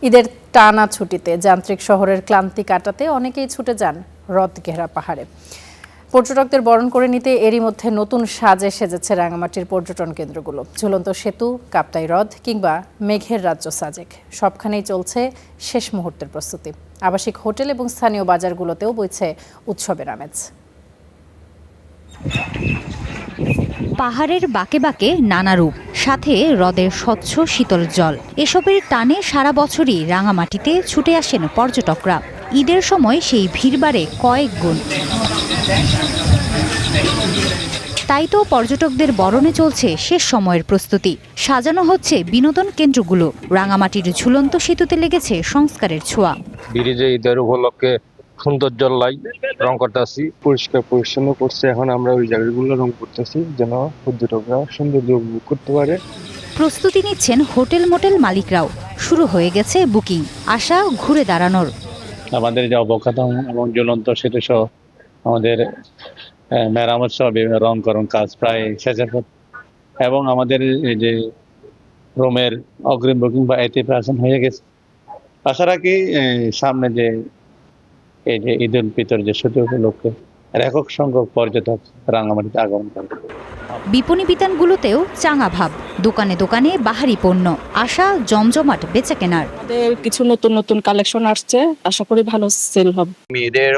ঈদের টানা ছুটিতে যান্ত্রিক শহরের ক্লান্তি কাটাতে অনেকেই ছুটে যান হ্রদ ঘেরা পাহাড়ে। পর্যটকদের বরণ করে নিতে এরই মধ্যে নতুন সাজে সেজেছে রাঙামাটির পর্যটন কেন্দ্রগুলো। ঝুলন্ত সেতু, কাপ্তাই হ্রদ কিংবা মেঘের রাজ্য সাজেক, সবখানেই চলছে শেষ মুহূর্তের প্রস্তুতি। আবাসিক হোটেল এবং স্থানীয় বাজারগুলোতেও বইছে উৎসবের আমেজ। পাহাড়ের বাঁকে বাঁকে নানা রূপ, সাথে হ্রদের স্বচ্ছ শীতল জল, এসবের টানে সারা বছরই রাঙামাটিতে ছুটে আসেন পর্যটকরা। ঈদের সময় সেই ভিড় বাড়ে কয়েক গুণ। তাই তো পর্যটকদের বরণে চলছে শেষ সময়ের প্রস্তুতি। সাজানো হচ্ছে বিনোদন কেন্দ্রগুলো। রাঙামাটির ঝুলন্ত সেতুতে লেগেছে সংস্কারের ছোঁয়া। ব্রিজে ঈদের উপলক্ষে সৌন্দর্য লাই রং করতেছি, পরিষ্কার পরিচ্ছন্ন করছে। এখন আমরা ওই জায়গাগুলো রং করতেছি যেন পর্যটকরা সৌন্দর্য উপভোগ করতে পারে। প্রস্তুতি নিচ্ছেন হোটেল মোটেল মালিকরাও। শুরু হয়ে গেছে বুকিং, আশা ঘুরে দাঁড়ানোর। আমাদের যে অবকাঠামো এবং ঝুলন্ত সেতু সহ আমাদের মেরামত সহ বিভিন্ন রংকরণ কাজ প্রায় শেষের পথে, এবং আমাদের এই যে রুমের অগ্রিম বুকিং বা 80% হয়ে গেছে। আশা রাখি সামনে যে এই যে ঈদ উল ফিতর যে ছুটি উপলক্ষে একক সংখ্যক পর্যটক রাঙামাটিতে আগমন করবে। বিপণী বিতানগুলোতেও চাঙা ভাব, দোকানে দোকানে বাহারি পণ্য, আশা জমজমাট বেচা কেনার। কিছু নতুন নতুন কালেকশন আসছে, আশা করি ভালো সেল হবে। মেয়েদের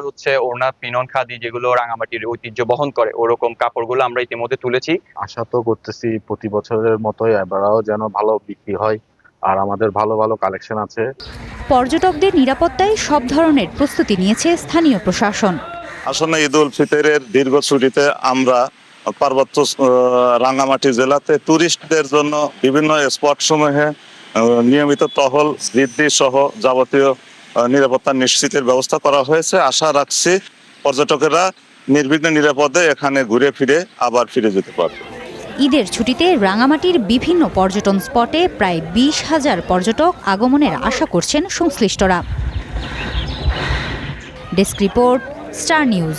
ওড়না, পিনন, খাদি যেগুলো রাঙামাটির ঐতিহ্য বহন করে, ওরকম কাপড়গুলো আমরা ইতিমধ্যে তুলেছি। আশা তো করতেছি প্রতি বছরের মতোই এবারও যেন ভালো বিক্রি হয়, আর আমাদের ভালো ভালো কালেকশন আছে। পর্যটকদের নিরাপত্তায় সব ধরনের প্রস্তুতি নিয়েছে স্থানীয় প্রশাসন। আসন্ন ঈদ উল ফিতরের দীর্ঘ ছুটিতে আমরা পার্বত্য রাঙ্গামাটি জেলাতে টুরিস্টদের জন্য বিভিন্ন স্পট সমূহে নিয়মিত টহল বৃদ্ধি সহ যাবতীয় নিরাপত্তা নিশ্চিতের ব্যবস্থা করা হয়েছে। আশা রাখছি পর্যটকেরা নির্বিঘ্নে নিরাপদে এখানে ঘুরে ফিরে আবার ফিরে যেতে পারবে। ঈদের ছুটিতে রাঙামাটির বিভিন্ন পর্যটন স্পটে প্রায় 20,000 পর্যটক আগমনের আশা করছেন সংশ্লিষ্টরা। Desk report, star news.